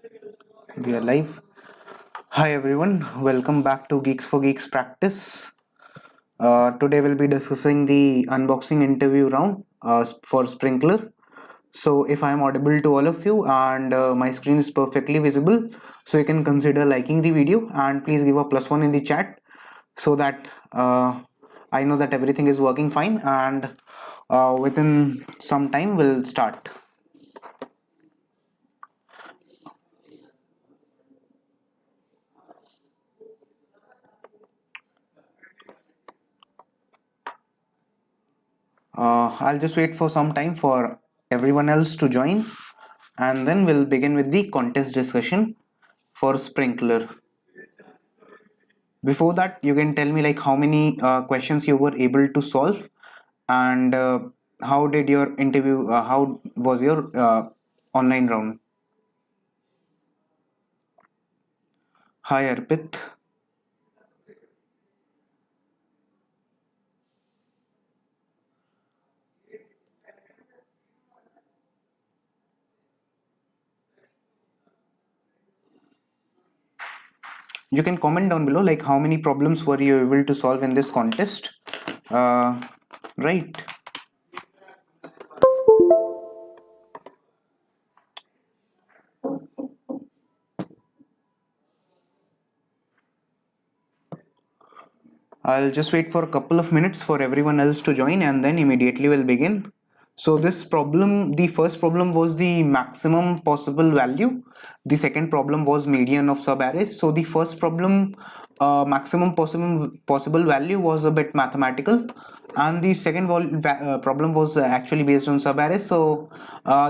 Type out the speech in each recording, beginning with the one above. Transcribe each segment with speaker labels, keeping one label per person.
Speaker 1: We are live. Hi everyone, welcome back to Geeks for Geeks practice. Today we'll be discussing the unboxing interview round for Sprinklr. So if I am audible to all of you and my screen is perfectly visible, so you can consider liking the video and please give a +1 in the chat so that I know that everything is working fine and within some time we'll start. I'll just wait for some time for everyone else to join and then we'll begin with the contest discussion for Sprinkler. Before that, you can tell me like how many questions you were able to solve and how did your interview, how was your online round? Hi Arpit. You can comment down below like how many problems were you able to solve in this contest. Uh, right. I'll just wait for a couple of minutes for everyone else to join and then immediately we'll begin. So this problem, the first problem was the maximum possible value. The second problem was median of subarrays. So the first problem, maximum possible value was a bit mathematical, and the second problem was actually based on subarrays. So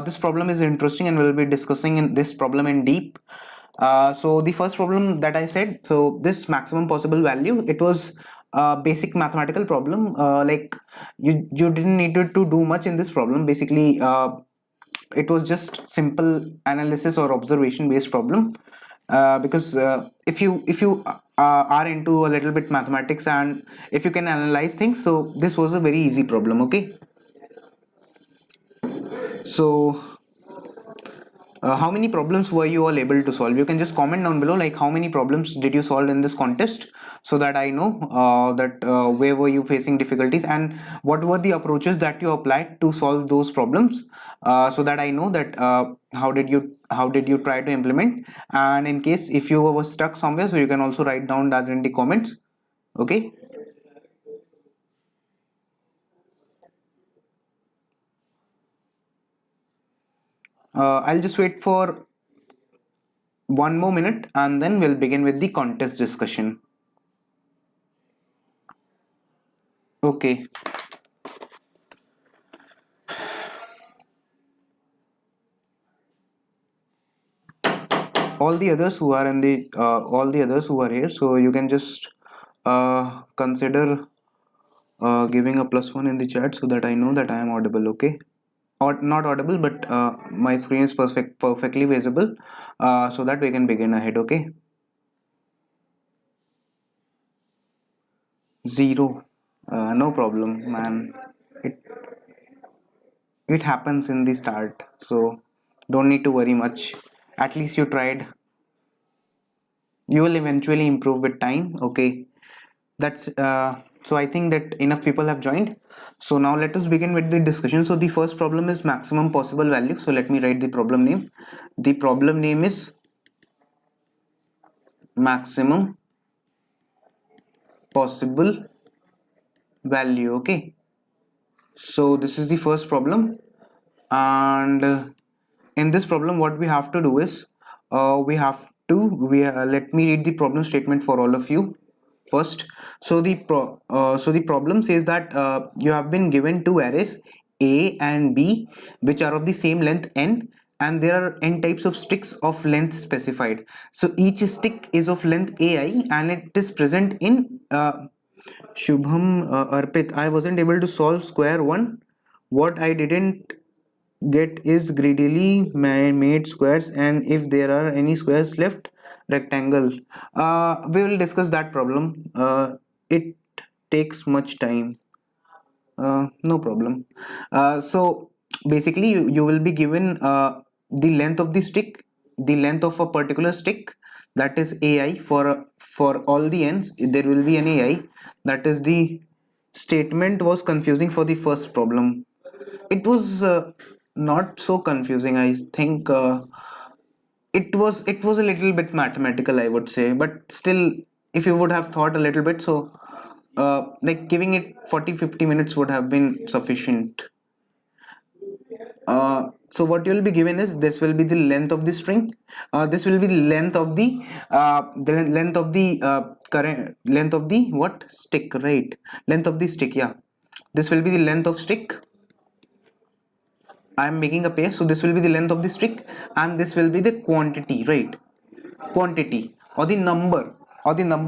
Speaker 1: this problem is interesting, and we'll be discussing in this problem in deep. So the first problem that I said, so this maximum possible value, it was a basic mathematical problem. Like you didn't need to do much in this problem. Basically, it was just simple analysis or observation based problem. Because if you are into a little bit mathematics and if you can analyze things, so this was a very easy problem. Okay, so how many problems were you all able to solve? You can just comment down below like how many problems did you solve in this contest so that I know that where were you facing difficulties and what were the approaches that you applied to solve those problems, so that I know that how did you try to implement, and in case if you were stuck somewhere, so you can also write down that in the comments. Okay. I'll just wait for one more minute and then we'll begin with the contest discussion. Okay. All the others who are in the all the others who are here, so you can just consider giving a +1 in the chat so that I know that I am audible. Okay, or not audible, but my screen is perfectly visible, so that we can begin ahead. Okay. Zero. No problem, man. It it happens in the start, so don't need to worry much. At least you tried. You will eventually improve with time. Okay, that's so I think that enough people have joined. So now let us begin with the discussion. So the first problem is maximum possible value. So let me write the problem name. The problem name is maximum possible value. Okay, so this is the first problem, and in this problem what we have to do is let me read the problem statement for all of you first. So the problem says that you have been given two arrays A and B which are of the same length n, and there are n types of sticks of length specified. So each stick is of length ai and it is present in Shubham, Arpit, I wasn't able to solve square one. What I didn't get is greedily made squares, and if there are any squares left, rectangle. We will discuss that problem. It takes much time. No problem. So basically, you will be given the length of the stick the length of a particular stick, that is ai, for all the ends there will be an ai. That is the statement was confusing for the first problem. It was not so confusing, I think. It was a little bit mathematical, I would say, but still, if you would have thought a little bit, so like giving it 40-50 minutes would have been sufficient. So what you'll be given is, this will be the length of the string, this will be the length of the current length of the what stick, right? Length of the stick, yeah, this will be the length of stick. I am making a pair, so this will be the length of the stick, and this will be the quantity, right? Quantity, or the number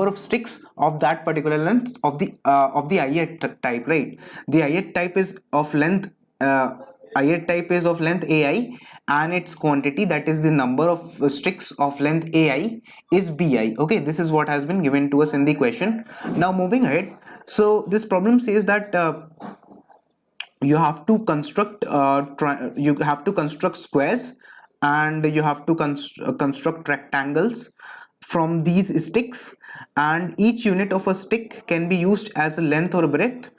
Speaker 1: of sticks of that particular length of the ith type, right? The ith type is of length ith type is of length ai, and its quantity, that is the number of sticks of length ai, is bi. Okay, this is what has been given to us in the question. Now moving ahead, so this problem says that you have to construct you have to construct squares, and you have to construct rectangles from these sticks, and each unit of a stick can be used as a length or breadth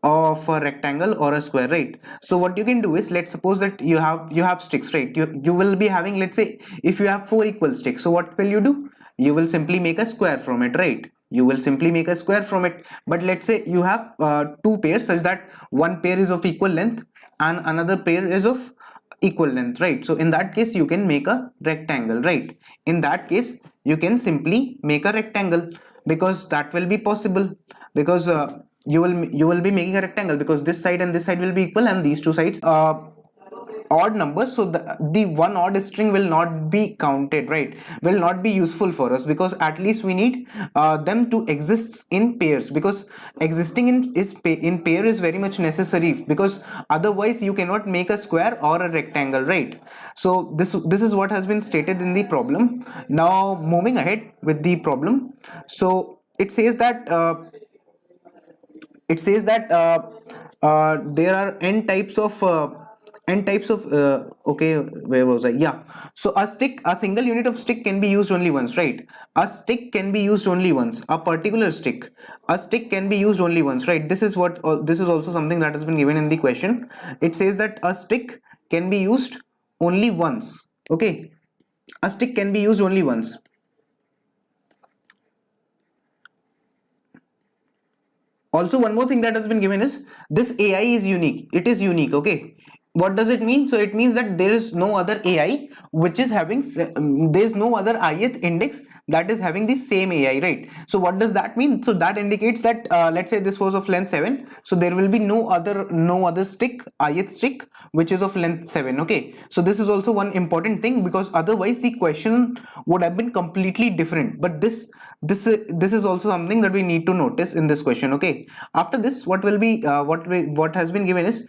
Speaker 1: of a rectangle or a square, right? So what you can do is, let's suppose that you have sticks, right? You will be having, let's say, if you have 4 equal sticks, so what will you do? You will simply make a square from it, right? You will simply make a square from it. But let's say you have two pairs, such that one pair is of equal length and another pair is of equal length, right? So in that case you can make a rectangle, right? In that case you can simply make a rectangle, because that will be possible, because you will be making a rectangle because this side and this side will be equal, and these two sides odd numbers, so the one odd string will not be counted, right? Will not be useful for us, because at least we need them to exist in pairs, because existing in pair is very much necessary, because otherwise you cannot make a square or a rectangle, right? So this is what has been stated in the problem. Now moving ahead with the problem, so it says that there are n types of okay, where was I? Yeah, so a single unit of stick can be used only once, right? A stick can be used only once. A stick can be used only once, right? This is also something that has been given in the question. It says that a stick can be used only once. Okay, a stick can be used only once. Also, one more thing that has been given is, this ai is unique. It is unique. Okay, what does it mean? So it means that there is no other ai which is having there is no other ith index that is having the same ai, right? So what does that mean? So that indicates that let's say this was of length 7, so there will be no other stick, ith stick, which is of length 7. Okay, so this is also one important thing, because otherwise the question would have been completely different. But this is also something that we need to notice in this question. Okay, after this, what has been given is,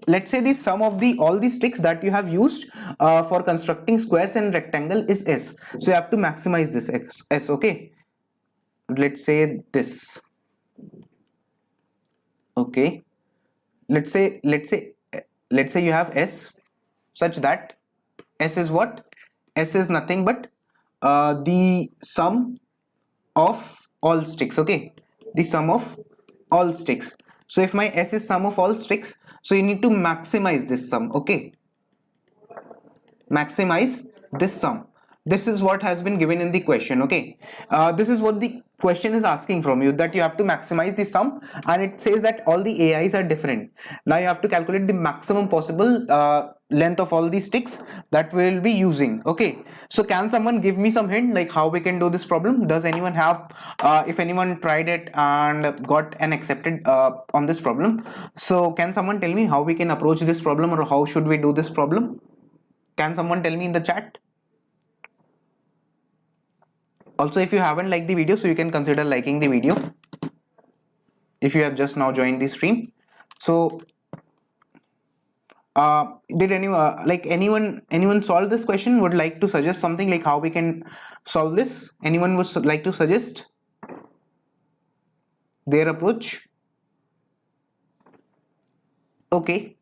Speaker 1: let's say the sum of the all the sticks that you have used for constructing squares and rectangle is s. So you have to maximize this s. Okay, let's say this. Okay, let's say you have s, such that s is what? S is nothing but the sum of all sticks. Okay, the sum of all sticks. So if my s is sum of all sticks, so you need to maximize this sum. Okay, maximize this sum. This is what has been given in the question. Okay, this is what the question is asking from you, that you have to maximize the sum, and it says that all the ais are different. Now you have to calculate the maximum possible length of all these sticks that we will be using. Okay, so can someone give me some hint, like how we can do this problem? Does anyone have if anyone tried it and got an accepted on this problem, so can someone tell me how we can approach this problem, or how should we do this problem? Can someone tell me in the chat? Also, if you haven't liked the video, so you can consider liking the video if you have just now joined the stream. So did anyone solve this question? Would like to suggest something, like how we can solve this? Anyone would like to suggest their approach? Okay,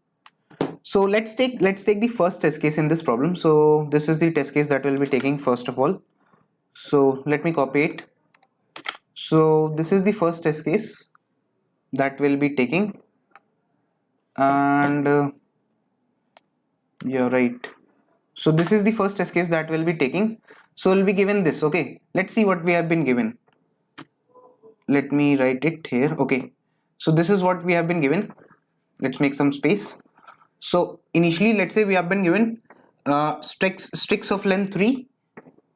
Speaker 1: So let's take the first test case in this problem. So this is the test case that we'll be taking first of all. So let me copy it. So this is the first test case that we'll be taking, and you're right. So this is the first test case that we'll be taking. So we'll be given this. Okay, let's see what we have been given. Let me write it here. Okay, so this is what we have been given. Let's make some space. So initially, let's say we have been given sticks of length 3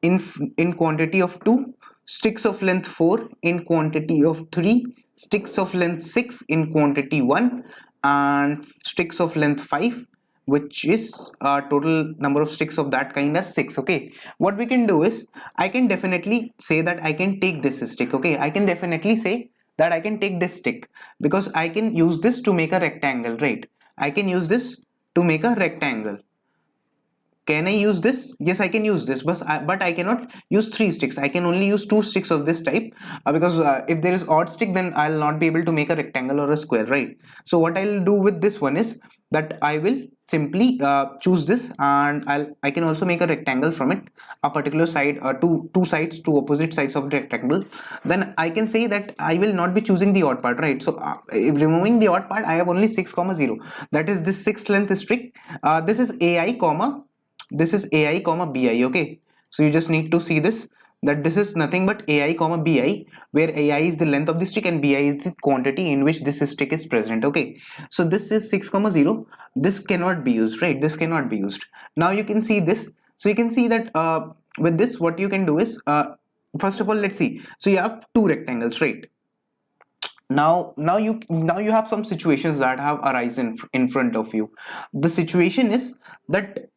Speaker 1: in quantity of 2, sticks of length 4 in quantity of 3, sticks of length 6 in quantity 1, and sticks of length 5, which is total number of sticks of that kind are 6. Okay, what we can do is I can definitely say that I can take this stick. Okay, I can definitely say that I can take this stick because I can use this to make a rectangle, right? I can use this to make a rectangle. Can I use this? Yes, I can use this, but I cannot use 3 sticks. I can only use 2 sticks of this type because if there is odd stick, then I'll not be able to make a rectangle or a square, right? So what I'll do with this one is that I will simply choose this, and I can also make a rectangle from it, a particular side, two sides, two opposite sides of the rectangle. Then I can say that I will not be choosing the odd part, right? So removing the odd part, I have only 6, 0. That is this 6 length stick. This is AI comma. This is AI comma BI. Okay, so you just need to see this, that this is nothing but AI comma BI, where AI is the length of the stick and BI is the quantity in which this stick is present. Okay, so this is 6, 0. This cannot be used, right? This cannot be used. Now you can see this. So you can see that with this, what you can do is first of all, let's see. So you have 2 rectangles, right? Now you have some situations that have arisen in front of you. The situation is that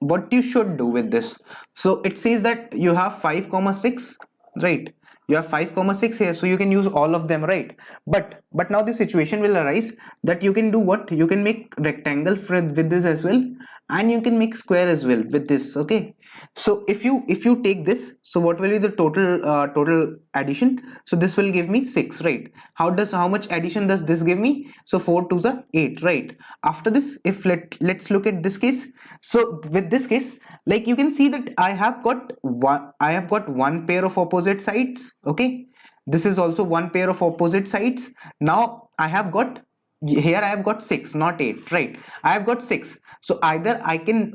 Speaker 1: what you should do with this. So it says that you have 5, 6, right? You have 5, 6 here, so you can use all of them, right? But now the situation will arise that you can do what? You can make rectangle with this as well, and you can make square as well with this. Okay, so if you take this, so what will be the total addition? So this will give me 6, right? How much addition does this give me? So 4 to the 8, right? After this, if let's look at this case. So with this case, like you can see that I have got one pair of opposite sides. Okay, this is also one pair of opposite sides. Now I have got, here I have got 6, not 8, right? I have got 6. So either I can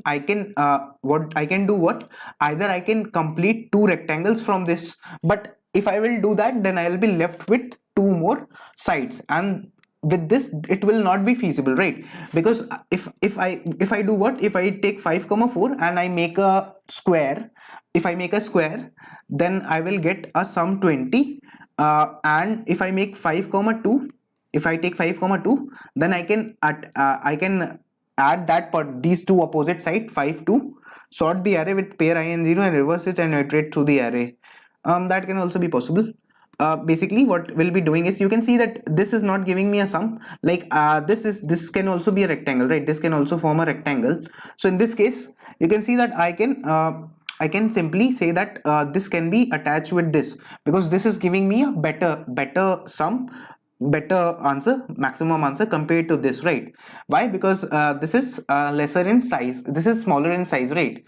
Speaker 1: what I can do, what either I can complete 2 rectangles from this, but if I will do that, then I will be left with 2 more sides, and with this it will not be feasible, right? Because if I do what, if I take 5, 4 and I make a square, if I make a square, then I will get a sum 20, and if I make 5, 2, if I take 5, 2, then I can add that part, these two opposite side 5, 2, sort the array with pair I and 0 and reverse it and iterate through the array. That can also be possible. Basically what we'll be doing is, you can see that this is not giving me a sum, like this can also be a rectangle, right? This can also form a rectangle. So in this case, you can see that I can simply say that this can be attached with this, because this is giving me a better sum, better answer, maximum answer compared to this, right? Why? Because this is lesser in size, this is smaller in size, right?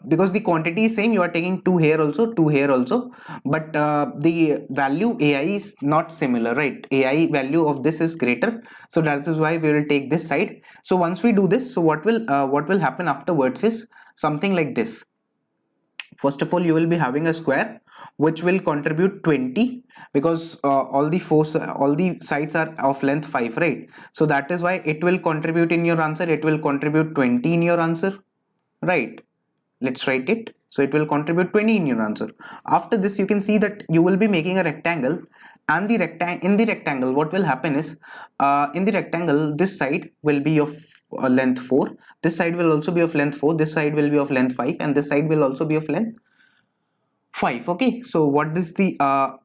Speaker 1: Because the quantity is same, you are taking 2 here also, 2 here also, but the value AI is not similar, right? AI value of this is greater, so that is why we will take this side. So once we do this, so what will happen afterwards is something like this. First of all, you will be having a square which will contribute 20, because all the sides are of length 5, right? So that is why it will contribute in your answer, it will contribute 20 in your answer, right? Let's write it. So it will contribute 20 in your answer. After this, you can see that you will be making a rectangle, and in the rectangle what will happen is, in the rectangle this side will be of length 4, this side will also be of length 4, this side will be of length 5, and this side will also be of length 5. Okay, so what is the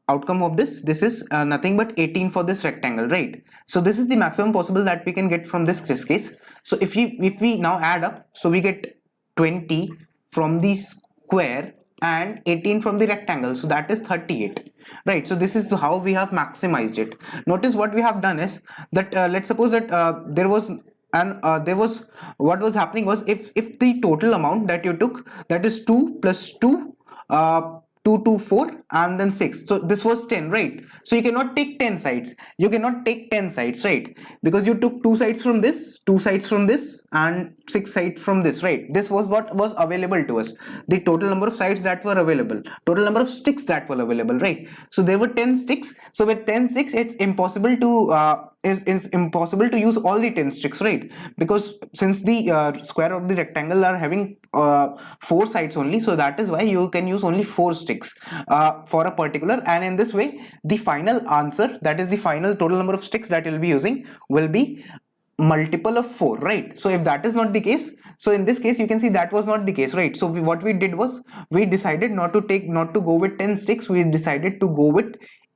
Speaker 1: outcome of this? This is nothing but 18 for this rectangle, right? So this is the maximum possible that we can get from this case. So if we now add up, so we get 20 from the square and 18 from the rectangle, so that is 38, right? So this is how we have maximized it. Notice what we have done is that let's suppose that there was and there was, what was happening was, if the total amount that you took, that is 2 plus 2, 2 to 4 and then 6, so this was 10, right? So you cannot take 10 sides, you cannot take 10 sides, right? Because you took 2 sides from this, 2 sides from this, and 6 sides from this, right? This was what was available to us, the total number of sides that were available, total number of sticks that were available, right? So there were 10 sticks. So with 10 sticks, it's impossible to is impossible to use all the 10 sticks, right? Because since the square or the rectangle are having 4 sides only, so that is why you can use only 4 sticks for a particular, and in this way the final answer, that is the final total number of sticks that you'll be using, will be multiple of 4, right? So if that is not the case, so in this case you can see that was not the case, right? So what we did was, we decided not to go with 10 sticks, we decided to go with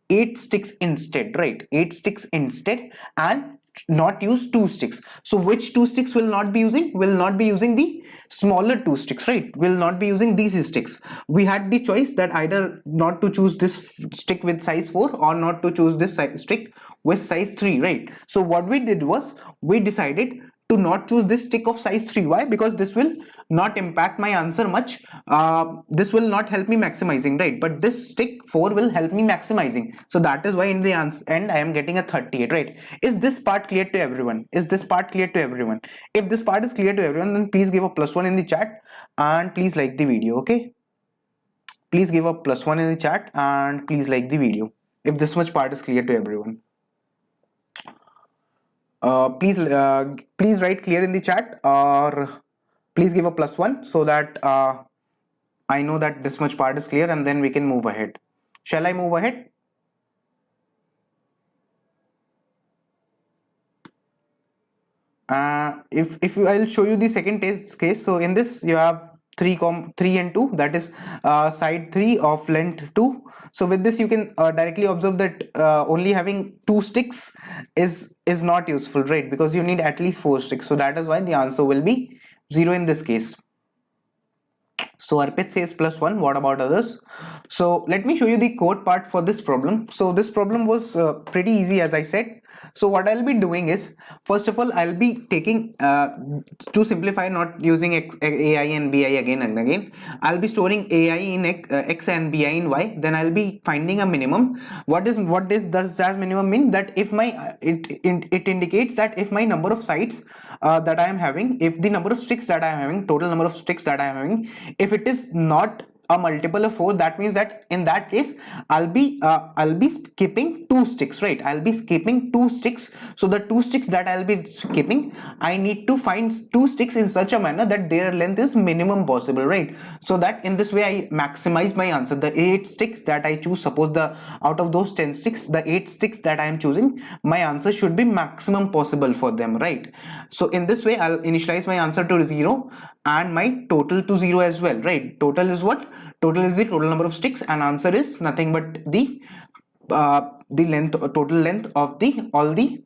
Speaker 1: 8 sticks instead, right? 8 sticks instead, and not use 2 sticks. So which 2 sticks will not be using? Will not be using the smaller 2 sticks, right? Will not be using these sticks. We had the choice that either not to choose this stick with size 4 or not to choose this stick with size 3, right? So what we did was, we decided to not choose this stick of size 3. Why? Because this will not impact my answer much, this will not help me maximizing, right? But this stick 4 will help me maximizing, so that is why in the end I am getting a 38, right? Is this part clear to everyone? Is this part clear to everyone? If this part is clear to everyone, then please give a +1 in the chat, and please like the video. Okay, please give a +1 in the chat, and please like the video if this much part is clear to everyone. Please write clear in the chat, or please give a +1, so that I know that this much part is clear, and then we can move ahead. Shall I move ahead? If I'll show you the second test case. So in this you have 3 and 2, that is side 3 of length 2. So with this you can directly observe that only having 2 sticks is not useful, right? Because you need at least 4 sticks, so that is why the answer will be 0 in this case. So Arpit says +1. What about others? So let me show you the code part for this problem. So this problem was pretty easy, as I said. So what I'll be doing is, first of all, I'll be taking to simplify, not using AI and BI again and again, I'll be storing AI in X and BI in Y. Then I'll be finding a minimum. What does that minimum mean? That if my it indicates that if my number of sites that I am having, if the number of sticks that I am having, total number of sticks that I am having, if it is not a multiple of 4, that means that in that case I'll be skipping 2 sticks, right? I'll be skipping 2 sticks. So the 2 sticks that I'll be skipping, I need to find 2 sticks in such a manner that their length is minimum possible, right? So that in this way I maximize my answer. The 8 sticks that I choose, suppose the out of those 10 sticks, the 8 sticks that I am choosing, my answer should be maximum possible for them, right? So in this way I'll initialize my answer to 0 and my total to 0 as well, right? Total is what? Total is the total number of sticks, and answer is nothing but the total length of the all the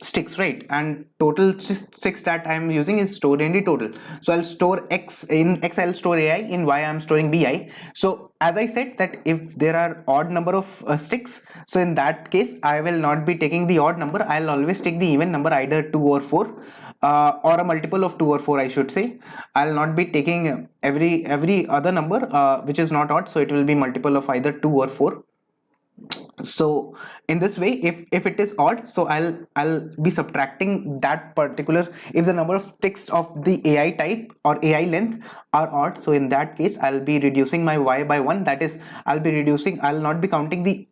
Speaker 1: sticks, right? And total sticks that I am using is stored in the total. So I'll store X in X, I'll store AI, in Y I'm storing BI. So as I said that if there are odd number of sticks, so in that case I will not be taking the odd number, I'll always take the even number, either 2 or 4, or a multiple of 2 or 4, I should say. I'll not be taking every other number which is not odd, so it will be multiple of either 2 or 4. So in this way, if it is odd, so I'll be subtracting that particular, if the number of sticks of the AI type or AI length are odd, so in that case I'll be reducing my Y by 1. That is, I'll not be counting the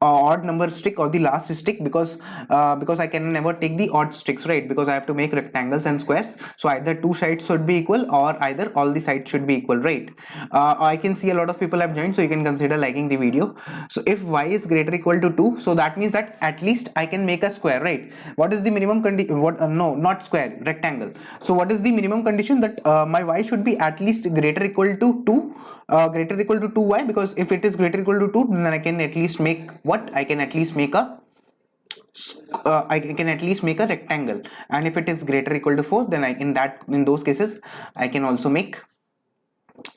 Speaker 1: odd number stick or the last stick, because I can never take the odd sticks, right? Because I have to make rectangles and squares, so either 2 sides should be equal, or either all the sides should be equal, right? I can see a lot of people have joined, so you can consider liking the video. So if Y is greater or equal to 2, so that means that at least I can make a square, right? What is the minimum condition? No, not square, rectangle. So what is the minimum condition? That my Y should be at least greater or equal to 2, greater or equal to 2Y, because if it is greater or equal to 2, then I can at least make what? I can at least make a rectangle. And if it is greater or equal to 4, then in those cases I can also make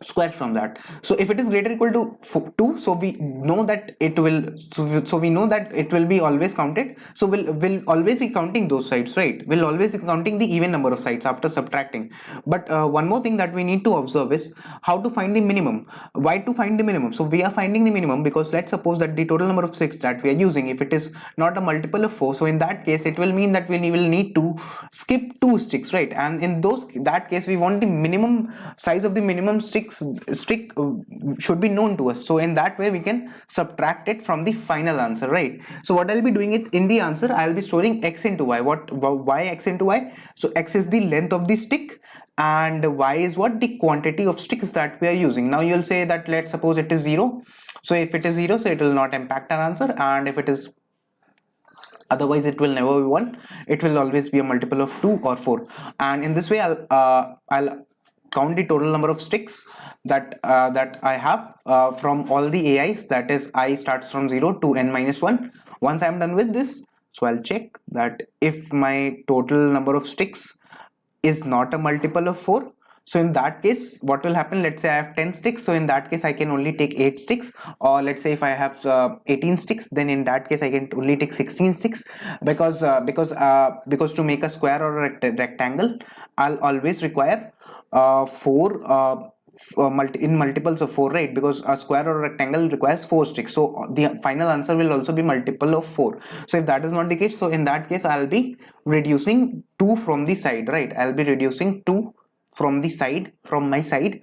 Speaker 1: square from that. So if it is greater or equal to 2, so we know that it will, so we know that it will be always counted. So we'll always be counting those sides, right? We'll always be counting the even number of sides after subtracting. But one more thing that we need to observe is how to find the minimum. Why to find the minimum? So we are finding the minimum because let's suppose that the total number of sticks that we are using, if it is not a multiple of 4, so in that case it will mean that we will need to skip 2 sticks, right? And in that case we want the minimum size of the minimum stick should be known to us. So in that way we can subtract it from the final answer, right? So what I'll be doing it in the answer, I'll be storing x into y. Why x into y? So x is the length of the stick and y is what? The quantity of sticks that we are using. Now you'll say that let's suppose it is 0. So if it is 0, so it will not impact our answer, and if it is otherwise it will never be 1, it will always be a multiple of 2 or 4. And in this way I'll count the total number of sticks that I have from all the AIs, that is I starts from 0 to n minus 1. Once I'm done with this, so I'll check that if my total number of sticks is not a multiple of 4, so in that case what will happen? Let's say I have 10 sticks, so in that case I can only take 8 sticks. Or let's say if I have 18 sticks, then in that case I can only take 16 sticks, because to make a square or a rectangle I'll always require 4 in multiples of 4, right? Because a square or a rectangle requires 4 sticks, so the final answer will also be multiple of 4. So if that is not the case, so in that case I'll be reducing 2 from the side, right? I'll be reducing 2 from the side, from my side.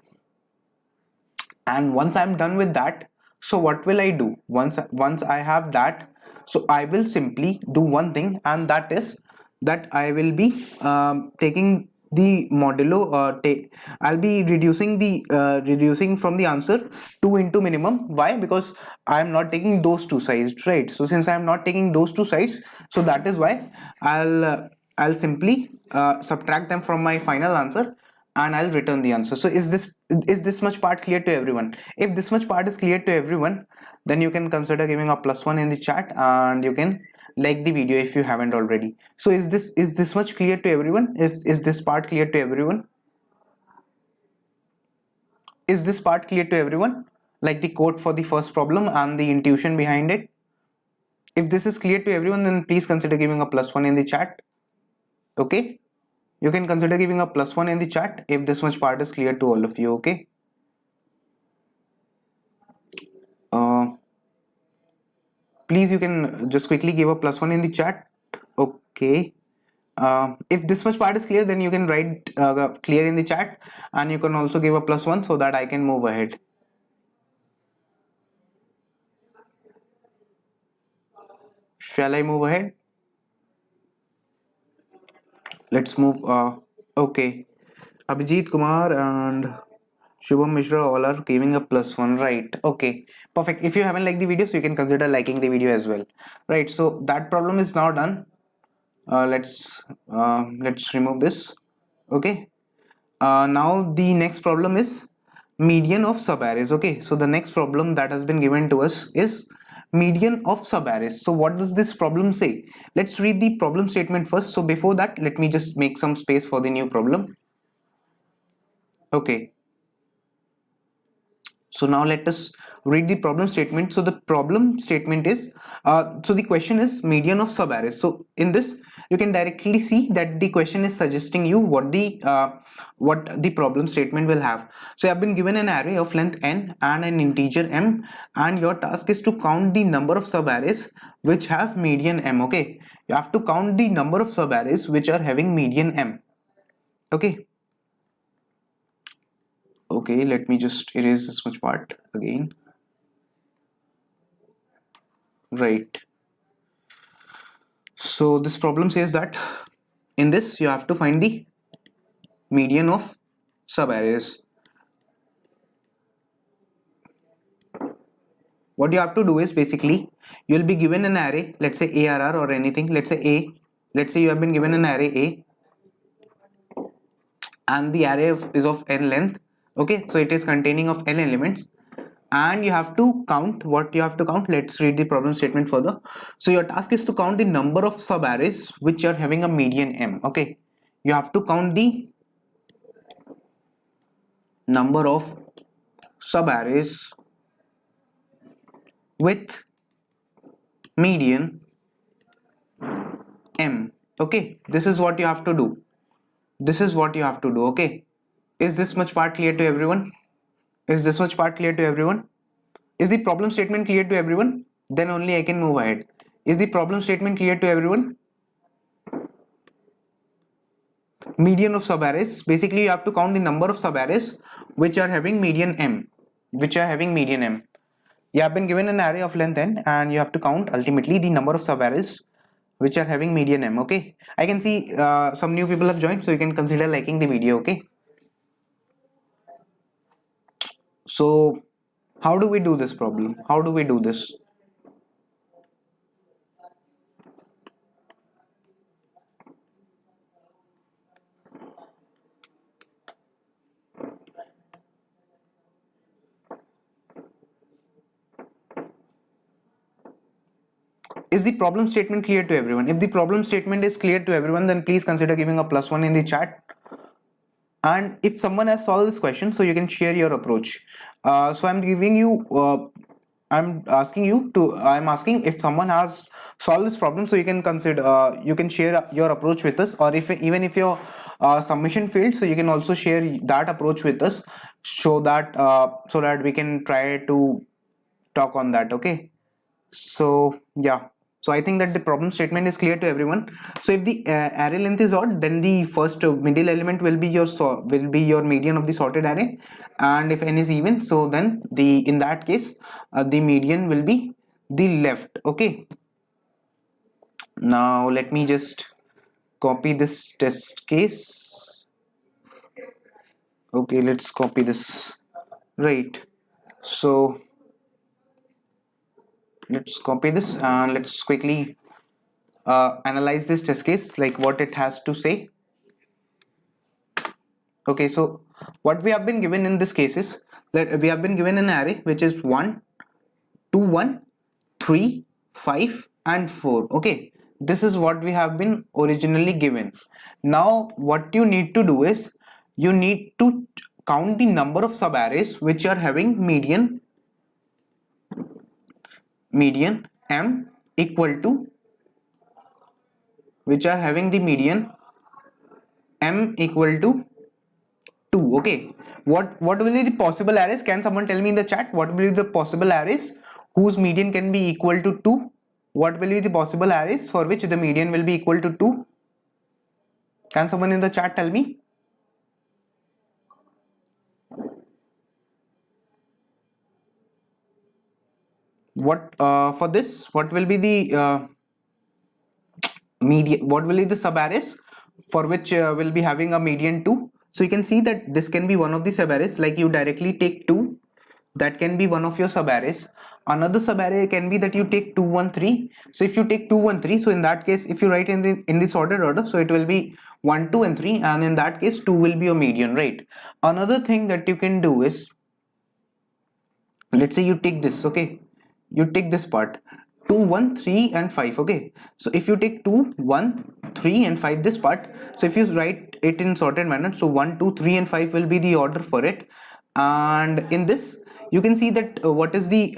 Speaker 1: And once I'm done with that, so what will I do? Once I have that, so I will simply do one thing, and that is that I will be taking the modulo, I'll be reducing from the answer 2 into minimum. Why? Because I am not taking those two sides, right? So since I am not taking those two sides, so that is why I'll simply subtract them from my final answer, and I'll return the answer. So is this much part clear to everyone? If this much part is clear to everyone, then you can consider giving a +1 in the chat, and you can like the video if you haven't already. So is this much clear to everyone? Is this part clear to everyone? Is this part clear to everyone? Like the code for the first problem and the intuition behind it? If this is clear to everyone, then please consider giving a +1 in the chat. Okay, you can consider giving a +1 in the chat if this much part is clear to all of you. Okay, please, you can just quickly give a +1 in the chat. Okay, if this much part is clear, then you can write clear in the chat, and you can also give a +1 so that I can move ahead. Shall I move ahead? Let's move. Okay, Abhijit Kumar and Shubham Mishra all are giving a +1, right? Okay, perfect. If you haven't liked the video, so you can consider liking the video as well, right? So that problem is now done. Let's remove this. Okay, now the next problem is median of subarrays. Okay, so the next problem that has been given to us is median of subarrays. So what does this problem say? Let's read the problem statement first. So before that, let me just make some space for the new problem. Okay, so now let us read the problem statement. So the problem statement is, so the question is median of subarrays. So in this, you can directly see that the question is suggesting you what the problem statement will have. So you have been given an array of length n and an integer m, and your task is to count the number of subarrays which have median m. Okay, you have to count the number of subarrays which are having median m. Okay. Okay, let me just erase this much part again. Right. So this problem says that in this you have to find the median of subarrays. What you have to do is basically you'll be given an array, let's say ARR or anything, let's say A. Let's say you have been given an array A, and the array is of n length. Okay, so it is containing of n elements, and you have to count. What you have to count? Let's read the problem statement further. So your task is to count the number of subarrays which are having a median m. Okay, you have to count the number of subarrays with median m. Okay, this is what you have to do. This is what you have to do. Okay, is this much part clear to everyone? Is this much part clear to everyone? Is the problem statement clear to everyone? Then only I can move ahead. Is the problem statement clear to everyone? Median of subarrays. Basically, you have to count the number of subarrays which are having median m. Which are having median m. You have been given an array of length n, and you have to count ultimately the number of subarrays which are having median m. Okay, I can see some new people have joined, so you can consider liking the video. Okay, so how do we do this problem? How do we do this? Is the problem statement clear to everyone? If the problem statement is clear to everyone, then please consider giving a +1 in the chat. And if someone has solved this question, so you can share your approach. So I'm giving you I'm asking if someone has solved this problem, so you can consider you can share your approach with us, or if even if your submission failed, so you can also share that approach with us, so that we can try to talk on that. Okay, so yeah, so I think that the problem statement is clear to everyone. So if the array length is odd, then the first middle element will be your median of the sorted array, and if n is even, so then in that case the median will be the left. Okay, now let me just copy this test case. Okay, let's copy this. Right, so let's copy this and let's quickly analyze this test case, like what it has to say. Okay, so what we have been given in this case is that we have been given an array which is 1 2 1 3 5 and 4. Okay, this is what we have been originally given. Now what you need to do is you need to count the number of subarrays which are having median m equal to, which are having the median m equal to 2. Okay, what will be the possible arrays? Can someone tell me in the chat what will be the possible arrays whose median can be equal to 2? What will be the possible arrays for which the median will be equal to 2? Can someone in the chat tell me? What for this, what will be the median, what will be the subarrays for which will be having a median 2? So you can see that this can be one of the subarrays, like you directly take 2, that can be one of your subarrays. Another subarray can be that you take 2 1 3. So if you take 2 1 3, so in that case if you write in this ordered order, so it will be 1 2 and 3, and in that case 2 will be your median, right? Another thing that you can do is, let's say you take this. Okay, you take this part 2 1 3 and 5. Okay, so if you take 2 1 3 and 5, this part, so if you write it in sorted manner, so 1 2 3 and 5 will be the order for it. And in this you can see that what is the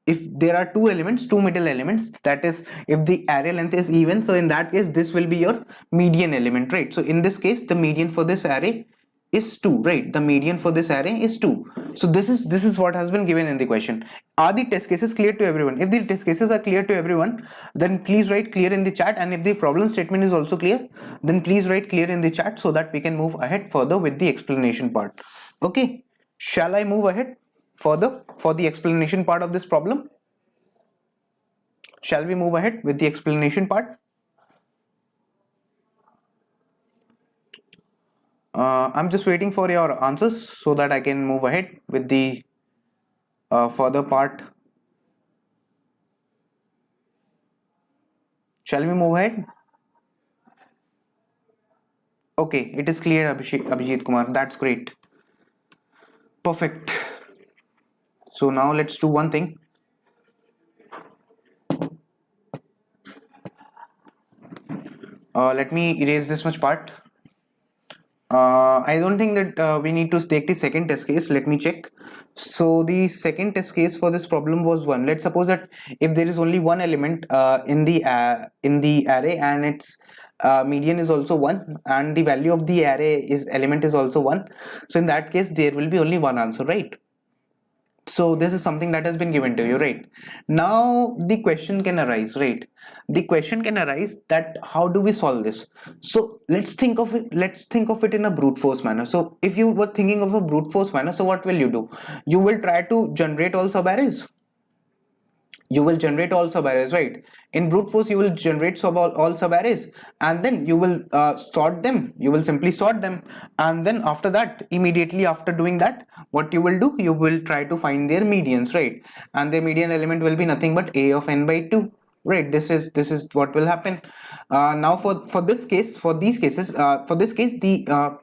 Speaker 1: if there are two middle elements, that is if the array length is even, so in that case this will be your median element, right? So in this case the median for this array is 2, right? The median for this array is 2. So this is what has been given in the question. Are the test cases clear to everyone? If the test cases are clear to everyone, then please write clear in the chat, and if the problem statement is also clear, then please write clear in the chat, so that we can move ahead further with the explanation part. Okay, shall I move ahead further for the explanation part of this problem? Shall we move ahead with the explanation part? I'm just waiting for your answers so that I can move ahead with the further part. Shall we move ahead? Okay, it is clear, Abhijit Kumar. That's great. Perfect. So now let's do one thing. Let me erase this much part. I don't think that we need to take the second test case. Let me check. So the second test case for this problem was 1. Let's suppose that if there is only one element in the array, and its median is also 1, and the value of the array is element is also 1, so in that case there will be only one answer, right? So this is something that has been given to you, right? Now the question can arise, right? The question can arise that how do we solve this? So let's think of it in a brute force manner. So if you were thinking of a brute force manner, so what will you do? You will try to generate all sub-arrays. You will generate all sub-arrays, right? In brute force you will generate all sub-arrays, and then you will sort them. You will simply sort them, and then after that, immediately after doing that, what you will do, you will try to find their medians, right? And their median element will be nothing but a of n by 2, right? This is what will happen. Now for this case, for these cases, for this case, the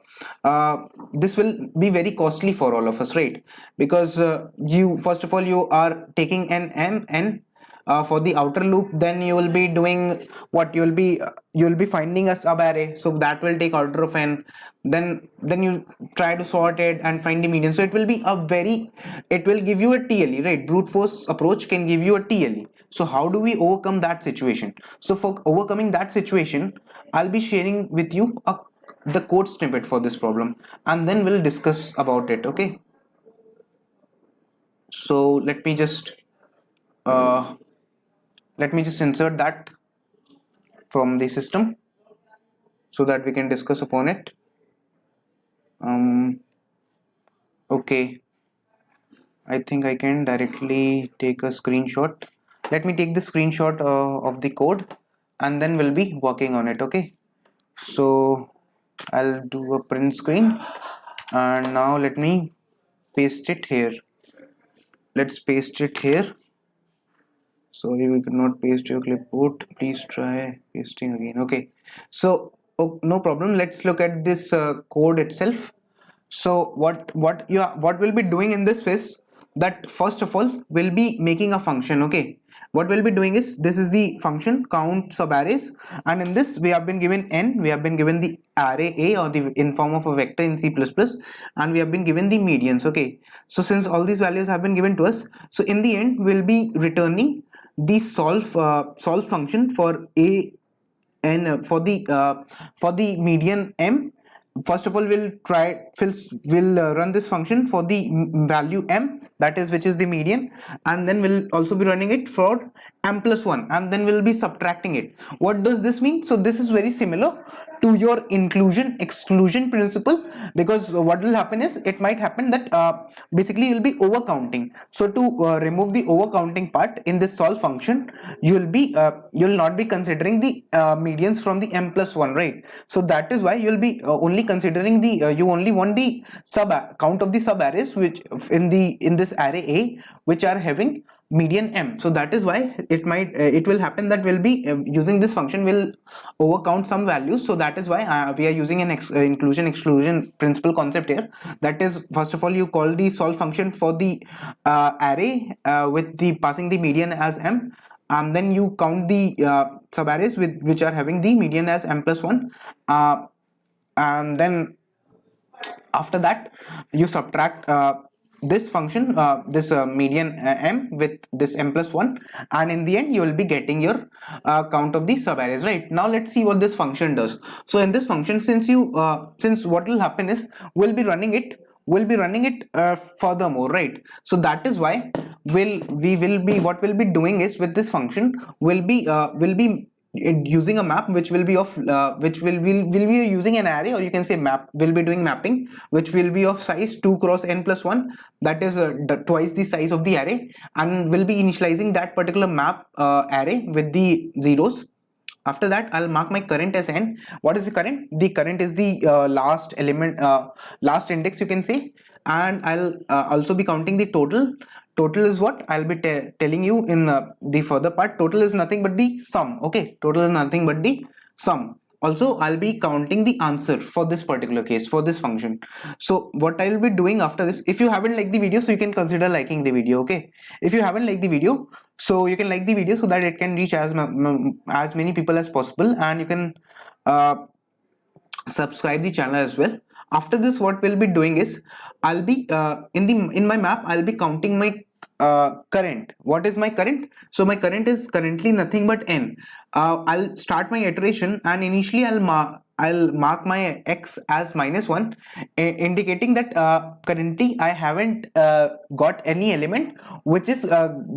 Speaker 1: this will be very costly for all of us, right? Because you first of all you are taking an mn for the outer loop, then you will be doing what, you will be finding a sub array, so that will take order of n. Then you try to sort it and find the median, so it will be it will give you a TLE, right? Brute force approach can give you a TLE. So how do we overcome that situation? So for overcoming that situation, I'll be sharing with you the code snippet for this problem, and then we'll discuss about it. Okay, so uh, let me just insert that from the system so that we can discuss upon it. Okay, I think I can directly take a screenshot. Let me take the screenshot of the code, and then we'll be working on it. Okay, so I'll do a print screen, and now let me paste it here. Let's paste it here. Sorry, we could not paste your clipboard. Please try pasting again. Okay, so no problem. Let's look at this code itself. So what we'll be doing in this is that first of all we'll be making a function. Okay, what we'll be doing is, this is the function count subarrays, and in this we have been given n, we have been given the array a, or the in form of a vector in C++, and we have been given the medians. Okay, so since all these values have been given to us, so in the end we'll be returning the solve function for a n, for the median m. First of all we'll run this function for the value m, that is, which is the median, and then we'll also be running it for m plus 1, and then we'll be subtracting it. What does this mean? So this is very similar to your inclusion exclusion principle, because what will happen is, it might happen that basically you'll be overcounting. So to remove the overcounting part in this solve function, you'll not be considering the medians from the m plus 1, right? So that is why you'll be only considering the you only want the count of the sub arrays which in this array a, which are having median m. So that is why it will happen that we'll be using this function will overcount some values. So that is why we are using an inclusion exclusion principle concept here. That is, first of all you call the solve function for the array with the passing the median as m, and then you count the subarrays which are having the median as m plus 1, and then after that you subtract this function, this median m with this m plus 1, and in the end you will be getting your count of the subarrays, right? Now let's see what this function does. So in this function, since what will happen is, we'll be running it furthermore, right? So that is why what we'll be doing is, with this function we'll be using a map which will be of which will be using an array, or you can say map, will be doing mapping which will be of size 2 cross n plus 1, that is twice the size of the array, and will be initializing that particular map array with the zeros. After that I'll mark my current as n. What is the current? The current is the last element, last index, you can say, and I'll also be counting the total. Total is what I'll be telling you in the further part. Total is nothing but the sum. Okay, total is nothing but the sum. Also I'll be counting the answer for this particular case, for this function. So what I'll be doing after this, if you haven't liked the video, so you can consider liking the video. Okay, if you haven't liked the video, so you can like the video so that it can reach as many people as possible, and you can subscribe the channel as well. After this, what we'll be doing is I'll be in my map I'll be counting my current. What is my current? So my current is currently nothing but n. I'll start my iteration, and initially I'll mark my x as -1, indicating that currently I haven't got any element which is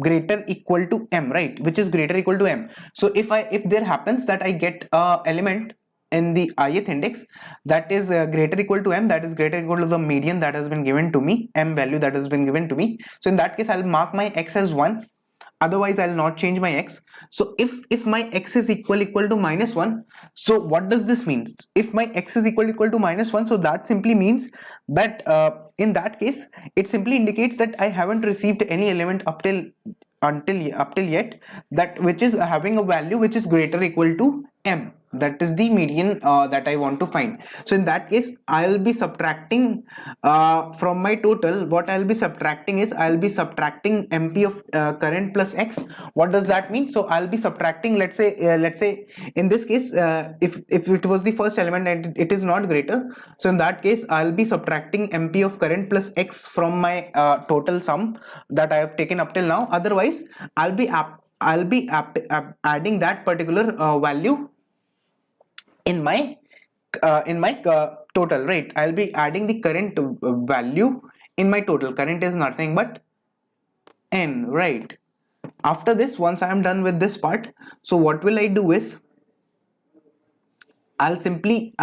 Speaker 1: greater equal to m, right? Which is greater equal to m. So if there happens that I get element in the ith index that is greater equal to m, that is greater equal to the median that has been given to me, m value that has been given to me, so in that case I'll mark my x as 1, otherwise I'll not change my x. So if my x is equal to -1, so what does this mean? If my x is equal to -1, so that simply means that in that case it simply indicates that I haven't received any element up till yet that which is having a value which is greater equal to m, that is the median that I want to find. So in that case I'll be subtracting from my total. What I'll be subtracting is I'll be subtracting mp of current plus x. What does that mean? So I'll be subtracting, let's say in this case if it was the first element and it is not greater, so in that case I'll be subtracting mp of current plus x from my total sum that I have taken up till now. Otherwise I'll be adding that particular value in my total, right? I'll be adding the current value in my total. Current is nothing but n, right? After this, once I am done with this part, so what will I do is I'll simply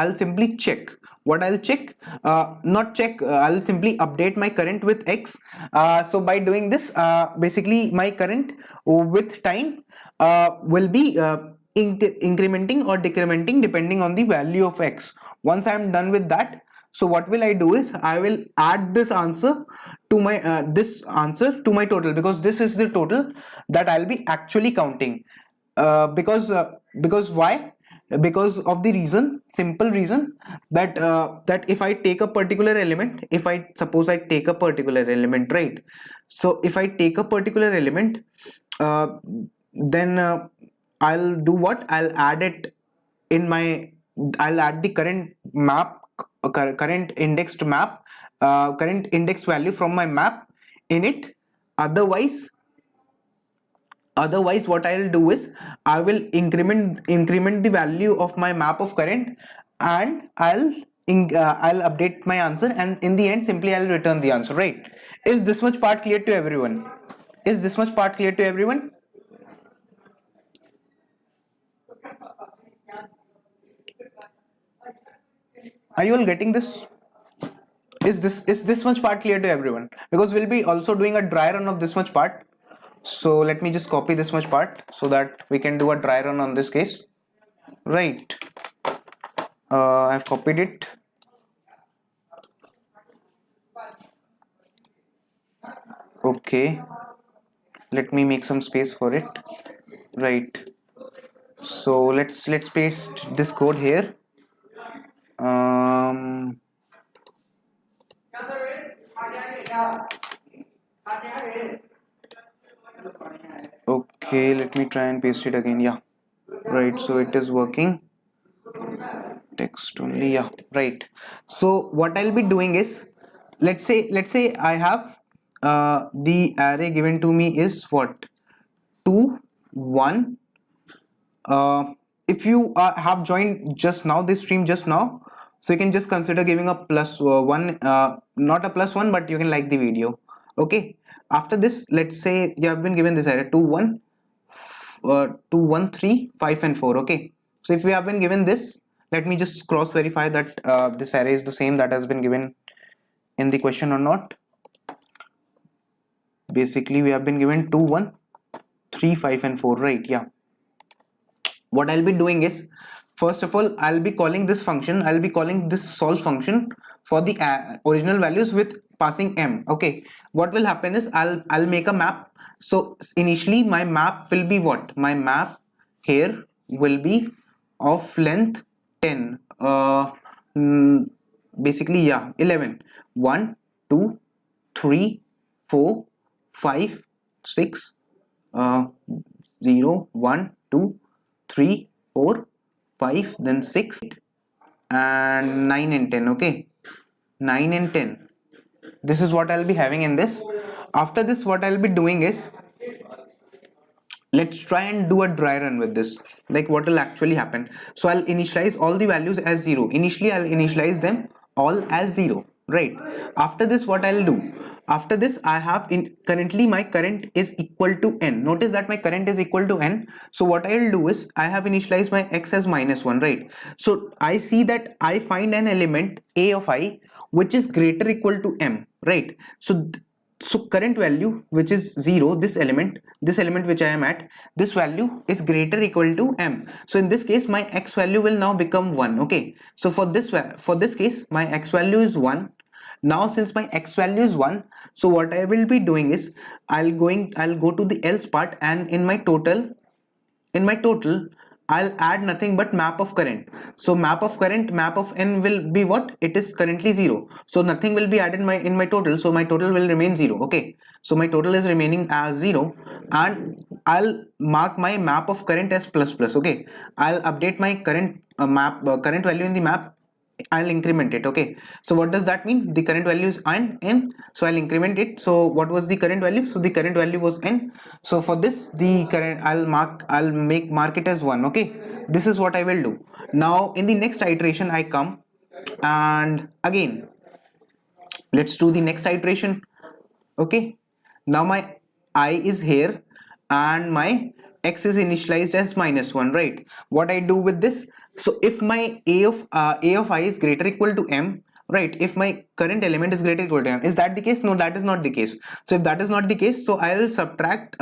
Speaker 1: check. What I'll check, not check, I'll simply update my current with x. So by doing this, basically my current with time will be incrementing or decrementing depending on the value of x. Once I'm done with that, so what will I do is I will add this answer to my total, because this is the total that I'll be actually counting. Because why? Because of the simple reason that that if I take a particular element, if I suppose I take a particular element, right? So if I take a particular element, then I'll do what? I'll add the current map, current indexed map, current index value from my map in it. Otherwise what I'll do is I will increment the value of my map of current, and I'll update my answer, and in the end simply I'll return the answer, right? Is this much part clear to everyone? Is this much part clear to everyone? Are you all getting this? Is this much part clear to everyone? Because we'll be also doing a dry run of this much part. So let me just copy this much part so that we can do a dry run on this case, right? I've copied it. Okay, let me make some space for it, right? So let's paste this code here. Okay, let me try and paste it again. Yeah, right, so it is working. Text only, yeah, right. So what I'll be doing is, let's say I have the array given to me is what? 2 1. If you have joined just now this stream just now, so you can just consider giving a +1, not a +1, but you can like the video. Okay, after this, let's say you have been given this array 2 1 2 1 3 5 and 4. Okay, so if we have been given this, let me just cross verify that this array is the same that has been given in the question or not. Basically we have been given 2 1 3 5 and 4, right? Yeah, what I'll be doing is, first of all, I'll be calling this function, I'll be calling this solve function for the original values with passing m. Okay, what will happen is I'll make a map. So initially my map will be what? My map here will be of length 10, basically, yeah, 11. 1 2 3 4 5 6 0 1 2 3 4 5, then 6 and 9 and 10. Okay, 9 and 10. This is what I'll be having in this. After this, what I'll be doing is, let's try and do a dry run with this, like what will actually happen. So I'll initialize all the values as 0. Initially I'll initialize them all as 0, right? After this, what I'll do, after this I have currently my current is equal to n. Notice that my current is equal to n. So what I'll do is, I have initialized my x as -1, right? So I see that I find an element a of I which is greater equal to m, right? So current value, which is 0, this element which I am at, this value is greater equal to m. So in this case my x value will now become 1. Okay, so for this case my x value is 1. Now since my x value is 1, so what I will be doing is, I'll go to the else part, and in my total I'll add nothing but map of current. So map of n will be what? It is currently 0. So nothing will be added in my total. So my total will remain 0. Okay. So my total is remaining as 0, and I'll mark my map of current as plus plus. Okay. I'll update my current current value in the map. I'll increment it. Okay, so what does that mean? The current value is n, so I'll increment it. So what was the current value? So the current value was n. So for this, the current I'll mark it as 1. Okay, this is what I will do. Now in the next iteration I come, and again let's do the next iteration. Okay, now my I is here and my x is initialized as -1, right? What I do with this, so if my a of I is greater equal to m, right? If my current element is greater equal to m, is that the case? No, that is not the case. So if that is not the case, so I'll subtract,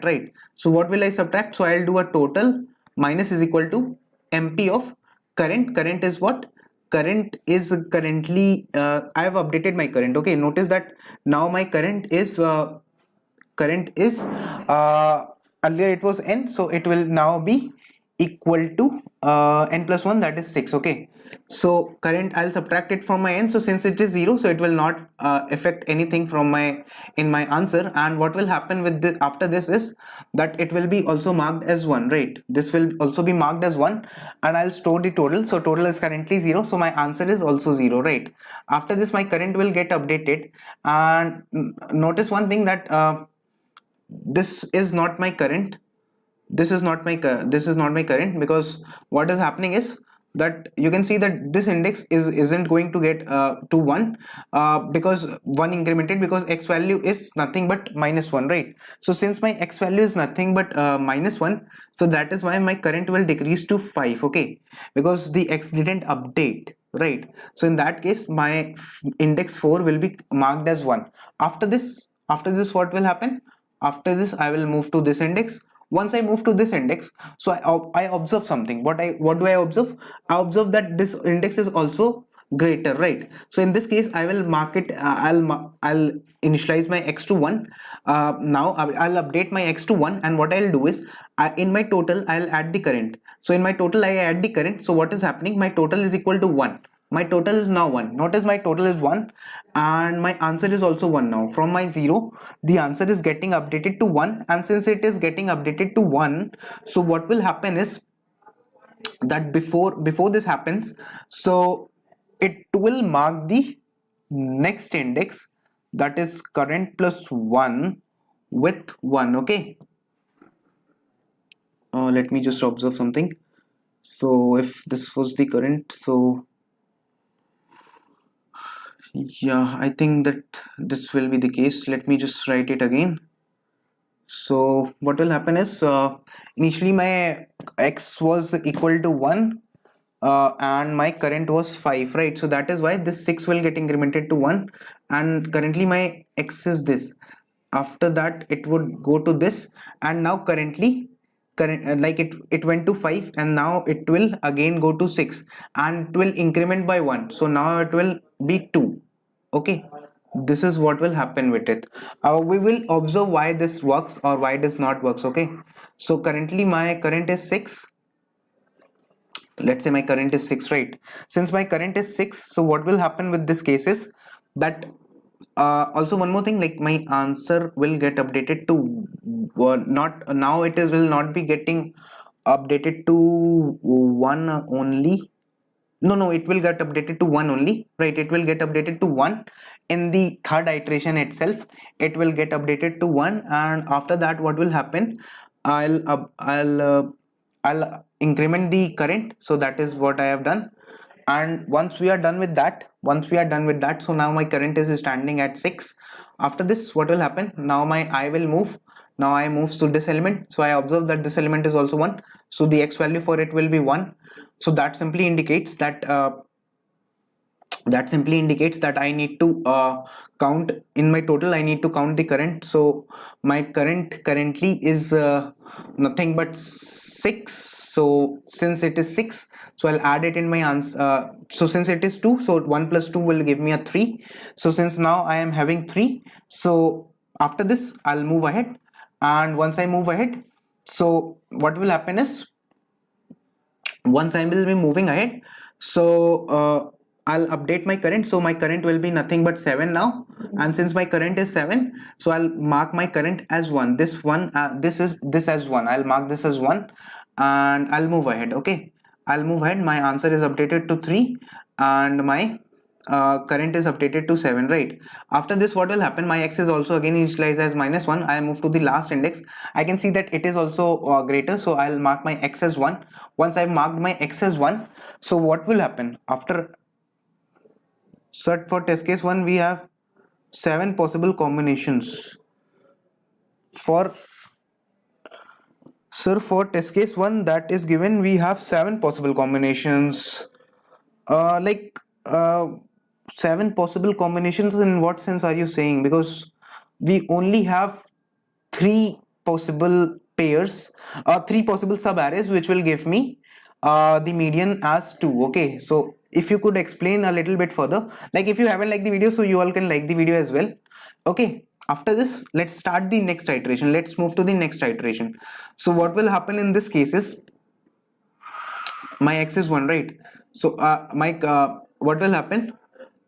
Speaker 1: right? So what will I subtract? So I'll do a total minus is equal to mp of current is what? Current is currently I have updated my current. Okay, notice that now my current is earlier it was n, so it will now be equal to n plus 1, that is 6. Okay, so current I'll subtract it from my n. So since it is 0, so it will not affect anything from my answer. And what will happen with this after this is that it will be also marked as 1, right? This will also be marked as 1, and I'll store the total. So total is currently 0, so my answer is also 0, right? After this my current will get updated, and notice one thing, that this is not my current. This is not my current, because what is happening is that you can see that this index isn't going to get to 1 because 1 incremented, because x value is nothing but -1, right? So since my x value is nothing but -1, so that is why my current will decrease to 5. Okay, because the x didn't update, right? So in that case my index 4 will be marked as 1. After this what will happen? After this I will move to this index. Once I move to this index, so I observe something. What do I observe? I observe that this index is also greater, right? So in this case I will mark it, I'll initialize my x to 1. Now I'll update my x to 1, and what I'll do is, in my total I'll add the current. So in my total I add the current. So what is happening? My total is equal to 1. My total is now 1. Notice my total is 1, and my answer is also 1 now. From my 0, the answer is getting updated to 1, and since it is getting updated to 1, so what will happen is that before this happens, so it will mark the next index, that is current plus 1 with 1. Okay, let me just observe something. So if this was the current, so yeah, I think that this will be the case. Let me just write it again. So what will happen is, initially my x was equal to 1 and my current was 5, right? So that is why this 6 will get incremented to 1, and currently my x is this. After that it would go to this, and now current like it went to 5, and now it will again go to 6, and it will increment by 1. So now it will be 2. Okay, this is what will happen with it. We will observe why this works or why it does not works. Okay, so currently my current is 6. Let's say my current is 6, right? Since my current is 6, so what will happen with this case is that also one more thing, like my answer will get updated to not now, will not be getting updated to 1 only. No, it will get updated to 1 only, right? It will get updated to 1 in the third iteration itself. It will get updated to 1, and after that what will happen, I'll increment the current. So that is what I have done. And once we are done with that, so now my current is standing at 6. After this, what will happen, now my I will move. Now I moves to this element, so I observe that this element is also 1, so the x value for it will be 1. So that simply indicates that I need to count in my total. I need to count the current. So my current currently is nothing but 6. So since it is 6, so I'll add it in my answer. So since it is 2, so 1 plus 2 will give me a 3. So since now I am having 3, so after this I'll move ahead, and once I move ahead, so what will happen is, once I will be moving ahead, so I'll update my current. So my current will be nothing but 7 now, and since my current is 7, so I'll mark my current as 1. This as 1. I'll mark this as 1, and I'll move ahead. Okay, I'll move ahead. My answer is updated to 3, and my current is updated to 7, right? After this, what will happen, my x is also again initialized as -1. I move to the last index. I can see that it is also greater, so I'll mark my x as 1. Once I've marked my x as 1, so what will happen after search for test case 1, we have 7 possible combinations. For for test case 1 that is given, we have 7 possible combinations. Like 7 possible combinations, in what sense are you saying? Because we only have 3 possible pairs, 3 possible sub arrays, which will give me the median as 2. Okay, so if you could explain a little bit further, like if you haven't liked the video, so you all can like the video as well. Okay, after this, let's start the next iteration. Let's move to the next iteration. So what will happen in this case is, my x is 1, right? So what will happen,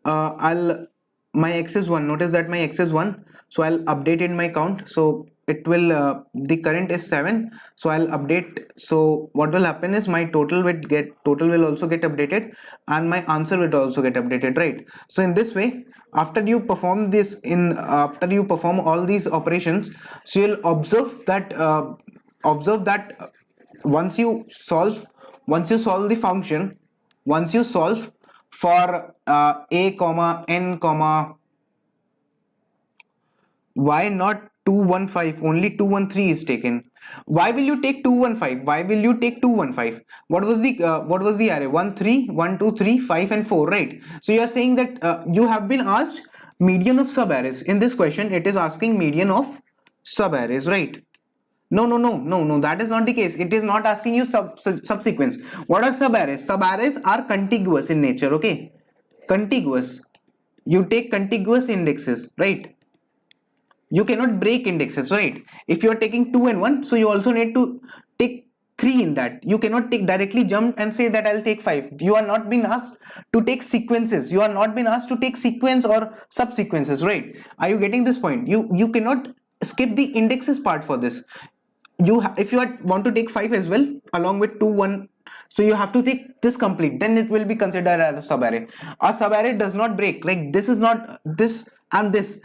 Speaker 1: I'll my x is 1. Notice that my x is 1, so I'll update in my count. So it will the current is 7, so I'll update. So what will happen is, my total will also get updated, and my answer will also get updated, right? So in this way, after you perform all these operations, so you'll observe that once you solve the function, once you solve for a comma n comma y not 215, only 213 is taken. Why will you take 215? Why will you take 215? What was the array? 1 3 1 2 3 5 and 4, right? So you are saying that you have been asked median of sub arrays. In this question, it is asking median of sub arrays, right? No, that is not the case. It is not asking you subsequence. What are sub arrays? Sub arrays are contiguous in nature. Okay, contiguous. You take contiguous indexes, right? You cannot break indexes, right? If you are taking 2 and 1, so you also need to take 3 in that. You cannot take directly jump and say that I'll take 5. You are not being asked to take sequences. You are not been asked to take sequence or subsequences, right? Are you getting this point? You cannot skip the indexes part for this. If you want to take 5 as well along with 2 1, so you have to take this complete, then it will be considered as a subarray. A subarray does not break. Like, this is not this and this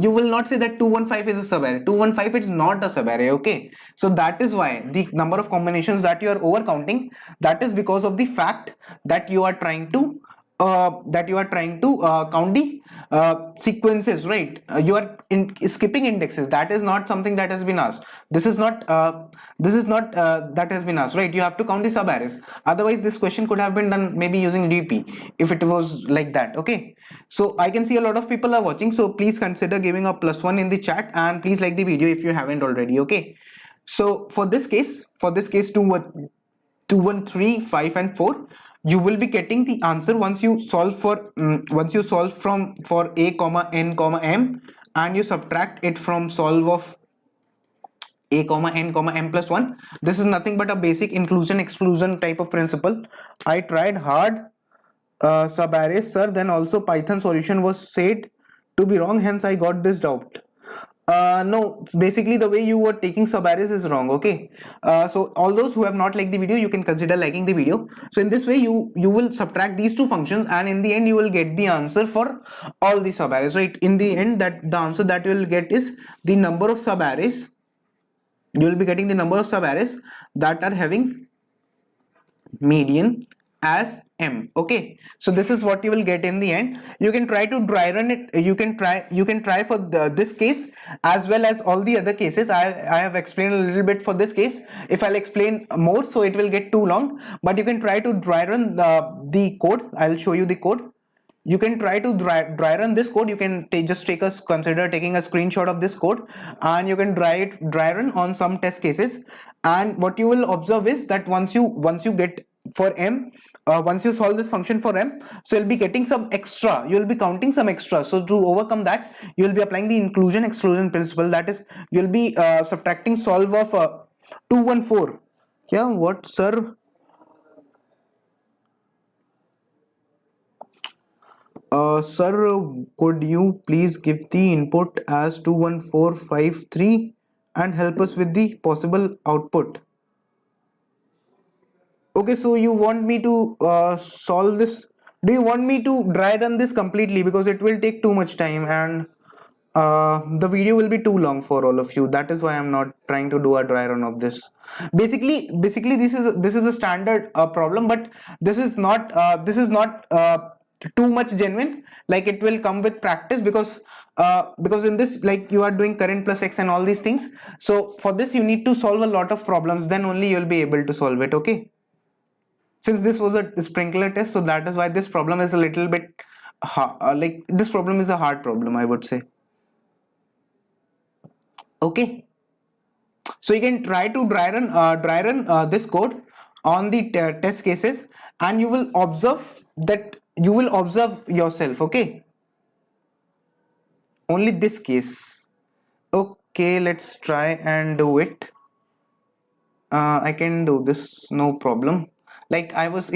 Speaker 1: you will not say that 215 is a subarray. 215 is not a subarray. Okay, so that is why the number of combinations that you are over counting, that is because of the fact that you are trying to count the sequences, right? You are skipping indexes. That is not something that has been asked. This is not that has been asked, right? You have to count the sub arrays. Otherwise, this question could have been done maybe using DP if it was like that. Okay, so I can see a lot of people are watching, so please consider giving a +1 in the chat, and please like the video if you haven't already. Okay, so for this case 2 1 3 5 and 4, you will be getting the answer once you solve for for a comma n comma m, and you subtract it from solve of a comma n comma m plus 1. This is nothing but a basic inclusion exclusion type of principle. I tried hard subarrays, sir, then also Python solution was said to be wrong, hence I got this doubt. No, it's basically the way you were taking subarrays is wrong. Okay, so all those who have not liked the video, you can consider liking the video. So in this way, you will subtract these two functions, and in the end, you will get the answer for all the subarrays. Right? In the end, that the answer that you will get is the number of subarrays. You will be getting the number of subarrays that are having median as m. Okay, so this is what you will get in the end. You can try to dry run it. You can try for this case as well as all the other cases. I have explained a little bit for this case. If I'll explain more, so it will get too long, but you can try to dry run the code. I'll show you the code. You can try to dry run this code. You can just consider taking a screenshot of this code, and you can dry run on some test cases. And what you will observe is that once you get for m, once you solve this function for m, so you'll be getting some extra, you'll be counting some extra. So to overcome that, you'll be applying the inclusion exclusion principle. That is, you'll be subtracting solve of 214. Yeah, what, sir? Sir, could you please give the input as 21453 and help us with the possible output? Okay, so you want me to solve this? Do you want me to dry run this completely, because it will take too much time, and the video will be too long for all of you. That is why I'm not trying to do a dry run of this. Basically this is a standard problem, but this is not too much genuine. Like, it will come with practice, because in this, like, you are doing current plus x and all these things. So for this, you need to solve a lot of problems, then only you'll be able to solve it. Okay, since this was a Sprinklr test, so that is why this problem is a little bit like, this problem is a hard problem, I would say. Okay, so you can try to dry run this code on the test cases, and you will observe yourself. Okay, only this case. Okay, let's try and do it. I can do this, no problem. Like, I was,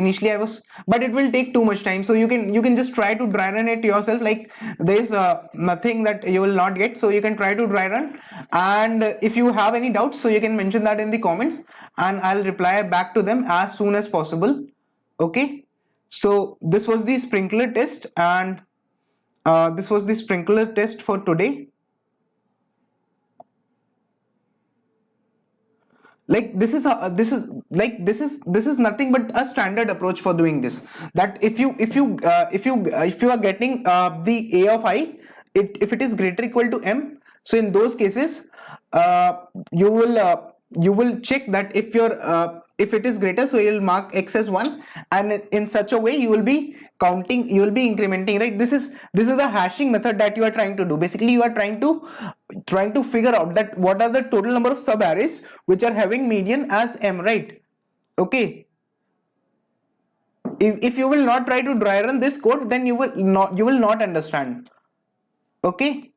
Speaker 1: but it will take too much time. So you can just try to dry run it yourself. Like, there's nothing that you will not get. So you can try to dry run, and if you have any doubts, so you can mention that in the comments, and I'll reply back to them as soon as possible. Okay, so this was the Sprinklr test, and this was the Sprinklr test for today. Like, this is nothing but a standard approach for doing this. That if you are getting the a of I, if it is greater equal to m, so in those cases, you will check that if it is greater, so you'll mark x as 1, and in such a way you will be counting, you will be incrementing, right? This is a hashing method that you are trying to do. Basically, you are trying to figure out that what are the total number of sub arrays which are having median as m, right? Okay, if you will not try to dry run this code, then you will not understand. Okay,